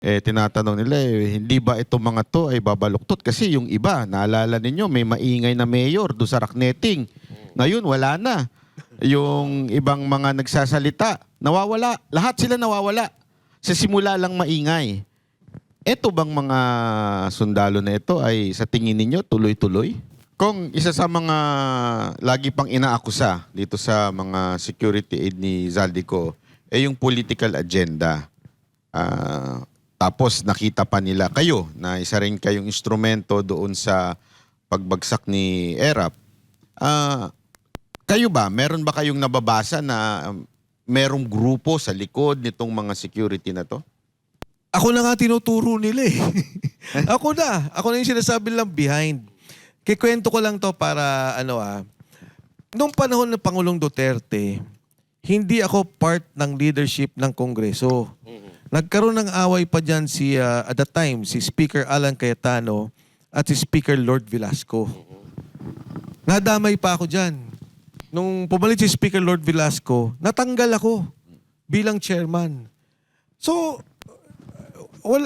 Tinatanong nila, hindi ba itong mga to ay babaluktot? Kasi yung iba, naalala ninyo, may maingay na mayor doon sa Rakneting. Ngayon, wala na. Yung ibang mga nagsasalita, nawawala. Lahat sila nawawala. Sa simula lang maingay. Ito bang mga sundalo na ito ay sa tingin ninyo tuloy-tuloy? Kung isa sa mga lagi pang inaakusa dito sa mga security aid ni Zaldico, yung political agenda. Tapos nakita pa nila kayo na isa rin kayong instrumento doon sa pagbagsak ni Erap. Kayo ba, meron ba kayong nababasa na merong grupo sa likod nitong mga security na to? Ako na nga tinuturo nila eh. Ako na yung sinasabi lang behind. Kikwento ko lang to para nung panahon ng Pangulong Duterte, hindi ako part ng leadership ng Kongreso. Nagkaroon ng away pa dyan at that time, si Speaker Alan Cayetano at si Speaker Lord Velasco. Nadamay pa ako dyan. Nung pumalit si Speaker Lord Velasco, natanggal ako bilang chairman. So,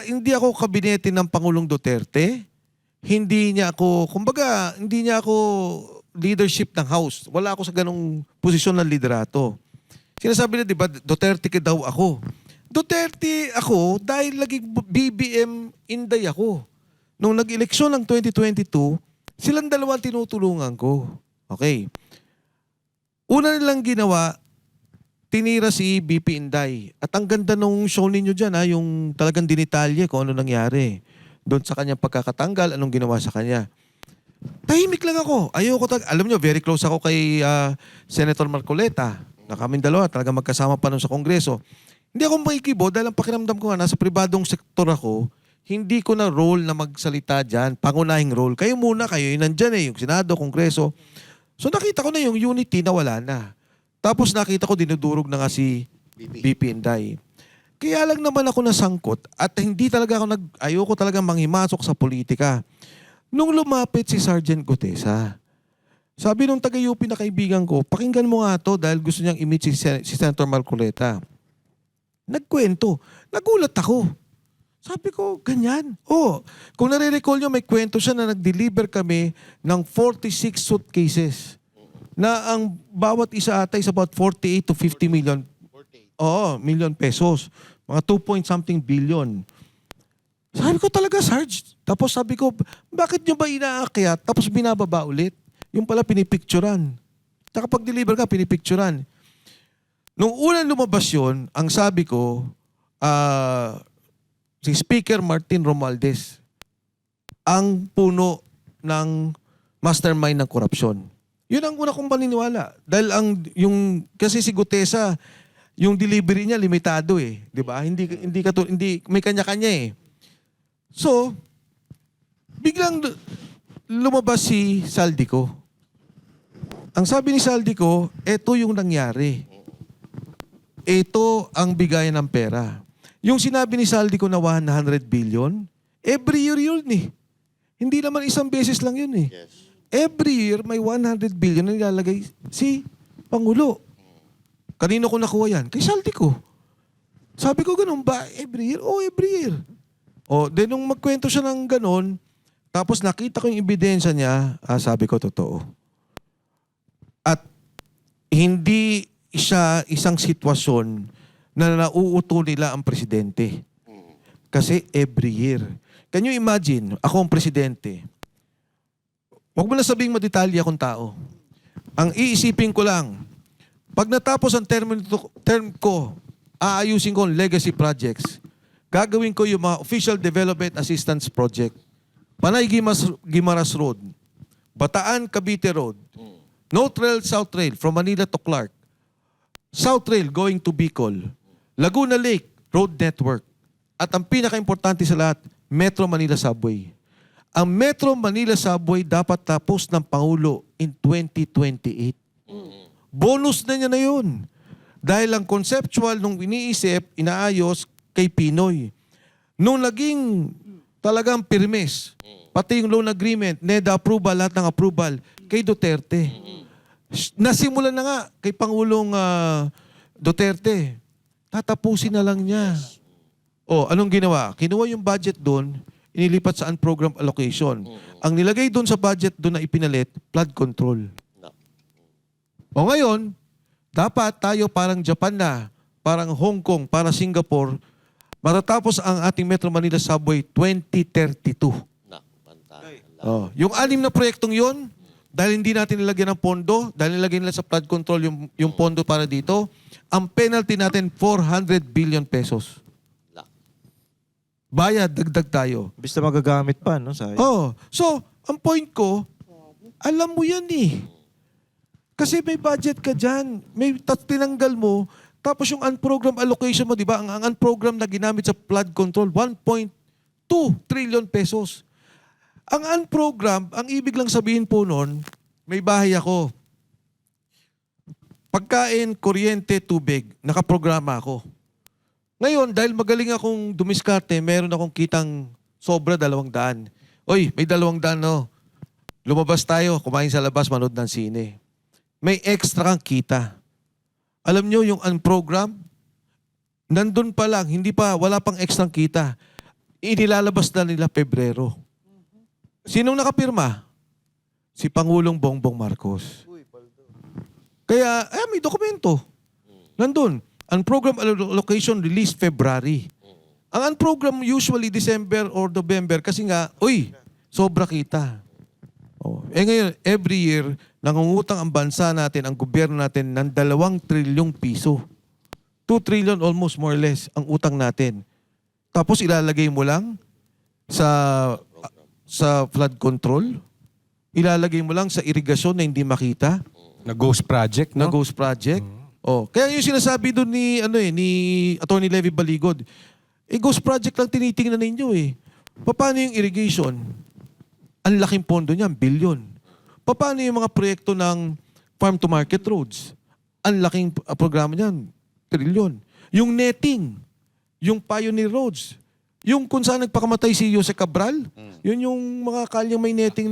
hindi ako kabinete ng Pangulong Duterte. Hindi niya ako leadership ng House. Wala ako sa ganong posisyon ng liderato. Sinasabi na, di ba, Duterte ka daw ako. Duterte ako dahil laging BBM Inday ako. Nung nag-eleksyon ng 2022, silang dalawang tinutulungan ko. Okay. Una nilang ginawa, tinira si BP Inday. At ang ganda nung show ninyo dyan, yung talagang dinitalye kung ano nangyari. Doon sa kanyang pagkakatanggal, anong ginawa sa kanya. Tahimik lang ako. Alam nyo, very close ako kay Senator Marcoleta. Na kaming dalawa, talagang magkasama pa nun sa Kongreso. Hindi ako makikibo dahil ang pakiramdam ko nga, nasa pribadong sektor ako, hindi ko na role na magsalita dyan, pangunahing role. Kayo muna, kayo yung nandyan yung Senado, Kongreso. So nakita ko na yung unity na wala na. Tapos nakita ko dinudurog na nga si BP Inday. Kaya lang naman ako nasangkot at hindi talaga ayoko talaga manghimasok sa politika. Nung lumapit si Sergeant Gutesa, sabi nung taga-UP na kaibigan ko, pakinggan mo nga to dahil gusto niyang i-meet si Senator Marcoleta. Nagkwento. Nagulat ako. Sabi ko, ganyan. Kung nare-recall nyo, may kwento siya na nag-deliver kami ng 46 suitcases na ang bawat isa ata is about 48 to 50 million. Million pesos. Mga 2-point-something billion. Sabi ko talaga, Sarge. Tapos sabi ko, bakit nyo ba inaakyat? Tapos binababa ulit. Yung pala pinipicturan. Tsaka pag deliver ka, pinipicturan. Nung unang lumabas yun, ang sabi ko, si Speaker Martin Romualdez, ang puno ng mastermind ng korupsyon. Yun ang una kong paniniwala. Dahil kasi si Gutesa, yung delivery niya limitado eh, 'di ba? Hindi may kanya-kanya eh. So, biglang lumabas si Zaldico. Ang sabi ni Zaldico, eto yung nangyari. Ito ang bigayan ng pera. Yung sinabi ni Zaldico na 100 billion, every year yun eh. Hindi naman isang beses lang yun eh. Yes. Every year may 100 billion na nilalagay si Pangulo. Kanino ko nakuha yan? Kay Zaldico. Sabi ko, ganun ba? Every year? Every year. Then nung magkwento siya ng ganun, tapos nakita ko yung ebidensya niya, sabi ko, totoo. At hindi siya isang sitwasyon na nauuto nila ang presidente. Kasi every year. Can you imagine, ako ang presidente, huwag mo na sabihing madetalye akong tao. Ang iisipin ko lang, pag natapos ang term ko, aayusin ko ang legacy projects. Gagawin ko yung mga Official Development Assistance Project. Panay Guimaras Road. Bataan Cavite Road. North Rail, South Rail from Manila to Clark. South Rail going to Bicol. Laguna Lake Road Network. At ang pinaka-importante sa lahat, Metro Manila Subway. Ang Metro Manila Subway dapat tapos ng Pangulo in 2028. Bonus na niya na yun. Dahil ang conceptual nung iniisip, inaayos kay Pinoy. Nung naging talagang pirmes, pati yung loan agreement, NEDA approval, lahat ng approval, kay Duterte. Nasimulan na nga kay Pangulong Duterte. Tatapusin na lang niya. O, anong ginawa? Kinuha yung budget doon, inilipat sa unprogrammed allocation. Ang nilagay doon sa budget doon na ipinalit, flood control. O ngayon, dapat tayo parang Japan na, parang Hong Kong, parang Singapore, matatapos ang ating Metro Manila Subway 2032. Oh, yung 6 na proyektong yon, dahil hindi natin nilagyan ng pondo, dahil nilagyan nila sa flood control yung pondo para dito, ang penalty natin 400 billion pesos. Bayad, dagdag tayo. Bis na magagamit pa, no? Sayang. Oh, so, ang point ko, alam mo yan eh. Kasi may budget ka dyan. May tinanggal mo, tapos yung unprogrammed allocation mo, di ba? Ang unprogrammed na ginamit sa flood control, 1.2 trillion pesos. Ang unprogrammed, ang ibig lang sabihin po nun, may bahay ako. Pagkain, kuryente, tubig, nakaprograma ako. Ngayon, dahil magaling akong dumiskarte, meron akong kitang sobra 200. Oy, may 200 no. Lumabas tayo, kumain sa labas, manood ng sine. May extra kang kita. Alam nyo, yung unprogrammed, nandun pa lang, wala pang extra kita. Inilalabas na nila Pebrero. Sinong nakapirma? Si Pangulong Bongbong Marcos. Kaya, may dokumento. Nandun. Unprogrammed allocation released February. Ang unprogrammed usually December or November kasi nga, sobra kita. Oh. Ngayon, every year, nangungutang ang bansa natin, ang gobyerno natin ng 2 trilyong piso. 2 trillion almost more or less ang utang natin. Tapos ilalagay mo lang sa flood control, ilalagay mo lang sa irigasyon na hindi makita, Na ghost project, na no? ghost project. Oh, kaya yung sinasabi doon ni Attorney Levy Baligod, ghost project lang tinitingnan ninyo eh. Paano yung irrigation? Ang laking pondo niyan, billion. Paano yung mga proyekto ng farm to market roads? Ang laking programa niyan, trilyon. Yung netting, yung pioneer roads, yung kung saan nagpakamatay si Jose Cabral, yun yung mga kalyang may netting.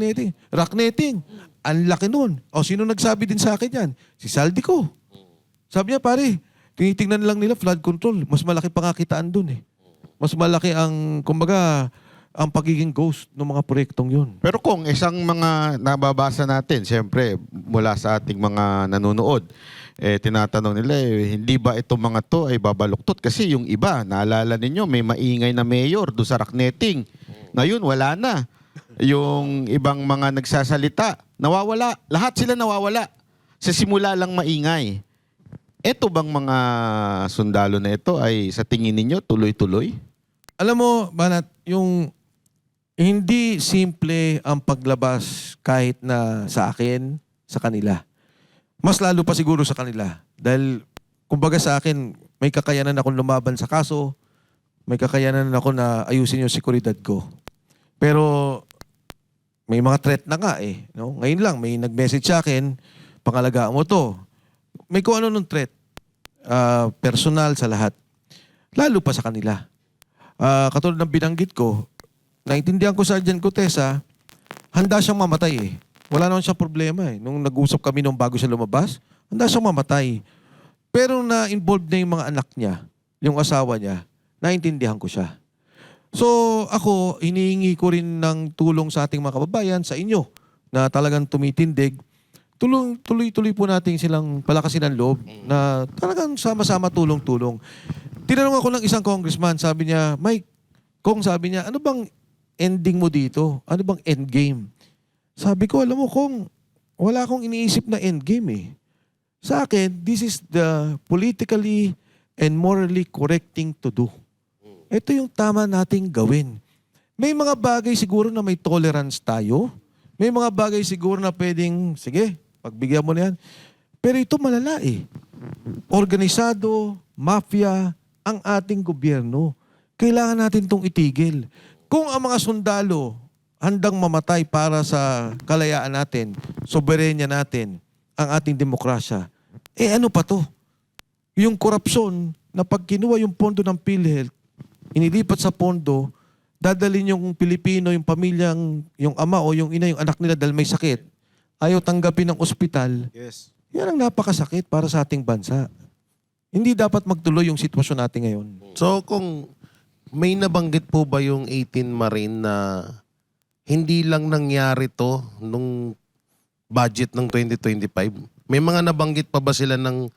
Rock netting, ang laki nun. O, sino nagsabi din sa akin yan? Si Saldico. Sabi niya, pare, tinitingnan lang nila flood control. Mas malaki pangakitaan dun eh. Mas malaki ang, kumbaga, ang pagiging ghost ng mga proyektong yun. Pero kung isang mga nababasa natin, siyempre, mula sa ating mga nanonood, tinatanong nila, hindi ba itong mga to ay babaluktot? Kasi yung iba, naalala ninyo, may maingay na mayor doon sa Rocknetting. Ngayon, wala na. Yung ibang mga nagsasalita, nawawala. Lahat sila nawawala. Sa simula lang maingay. Ito bang mga sundalo na ito ay sa tingin ninyo tuloy-tuloy? Alam mo, Banat, yung hindi simple ang paglabas kahit na sa akin, sa kanila. Mas lalo pa siguro sa kanila. Dahil, kumbaga sa akin, may kakayanan akong lumaban sa kaso, may kakayanan ako na ayusin yung seguridad ko. Pero, may mga threat na nga eh. No? Ngayon lang, may nag-message sa akin, pangalagaan mo to. May kung ano nung threat. Personal sa lahat. Lalo pa sa kanila. Katulad ng binanggit ko, naintindihan ko sa Sergeant Gutesa, handa siyang mamatay eh. Wala naman siyang problema eh. Nung nag-usap kami nung bago siya lumabas, handa siyang mamatay. Pero na-involved na yung mga anak niya, yung asawa niya, naintindihan ko siya. So ako, hinihingi ko rin ng tulong sa ating mga kababayan, sa inyo, na talagang tumitindig. Tuloy-tuloy po natin silang palakasin ng loob na talagang sama-sama tulong-tulong. Tinanong ako ng isang congressman, sabi niya, Mike, sabi niya, ano bang ending mo dito? Ano bang endgame? Sabi ko, alam mo, wala akong iniisip na endgame eh. Sa akin, this is the politically and morally correct thing to do. Ito yung tama nating gawin. May mga bagay siguro na may tolerance tayo. May mga bagay siguro na pwedeng, sige, pagbigyan mo na yan. Pero ito malala eh. Organisado, mafia, ang ating gobyerno. Kailangan natin itong itigil. Kung ang mga sundalo handang mamatay para sa kalayaan natin, soberenya natin, ang ating demokrasya, ano pa to? Yung korupsyon na pag kinuha yung pondo ng PhilHealth, inilipat sa pondo, dadalhin yung Pilipino, yung pamilyang, yung ama o yung ina, yung anak nila dahil may sakit, ayaw tanggapin ng ospital, Yes. yan ang napakasakit para sa ating bansa. Hindi dapat magtuloy yung sitwasyon natin ngayon. So kung May nabanggit po ba yung 18 Marine na hindi lang nangyari to nung budget ng 2025? May mga nabanggit pa ba sila ng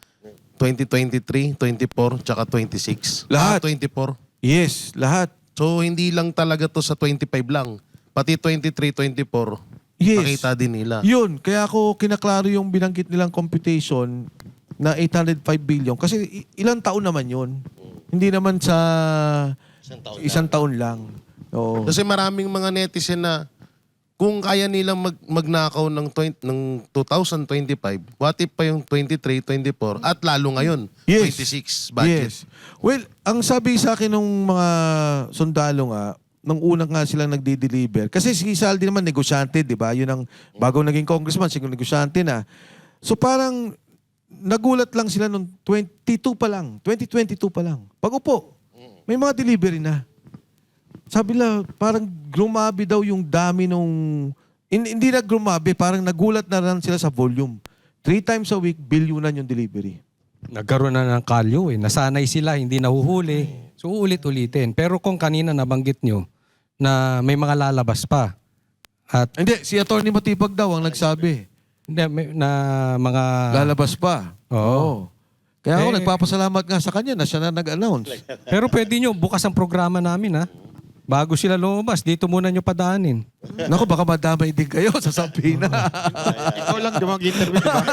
2023, 24, tsaka 26? Lahat. 24. Yes, lahat. So, hindi lang talaga to sa 25 lang. Pati 23, 24, Yes. nakita din nila. Yun, kaya ako kinaklaro yung binanggit nilang computation na 805 billion. Kasi ilang taon naman yun. Hindi naman sa isang taon lang. Oo. Kasi maraming mga netizen na kung kaya nilang magnakaw ng 2025, what if pa yung 23, 24, at lalo ngayon, Yes. 26 budget. Yes. Well, ang sabi sa akin ng mga sundalo nga, nung unang nga silang nagdi-deliver. Kasi si Saldi naman, negosyante, di ba? Yun ang bagong naging congressman, siguro negosyante na. So parang nagulat lang sila nung 2022 pa lang. Pag-upo, may mga delivery na. Sabi nila, parang grumabi daw yung dami nung... Hindi na grumabi, parang nagulat na lang sila sa volume. 3 times a week, bilyunan yung delivery. Nagkaroon na ng kalyo eh. Nasanay sila, hindi nahuhuli. So ulit-ulitin. Pero kung kanina nabanggit nyo na may mga lalabas pa at Hindi, si Atty. Matipag daw ang nagsabi. hindi, na mga... Lalabas pa. Oo. Kaya ako Eh, nagpapasalamat nga sa kanya na siya na nag-announce. Pero pwede nyo, bukas ang programa namin ha. Bago sila lumabas, dito muna nyo padaanin. Naku, baka madamay din kayo sa Sampina. Ikaw lang di mag-interview, di ba?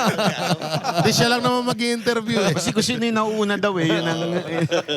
Hindi siya lang naman mag-i-interview eh. Kasi kung sino yung nauuna daw eh. Yun ang,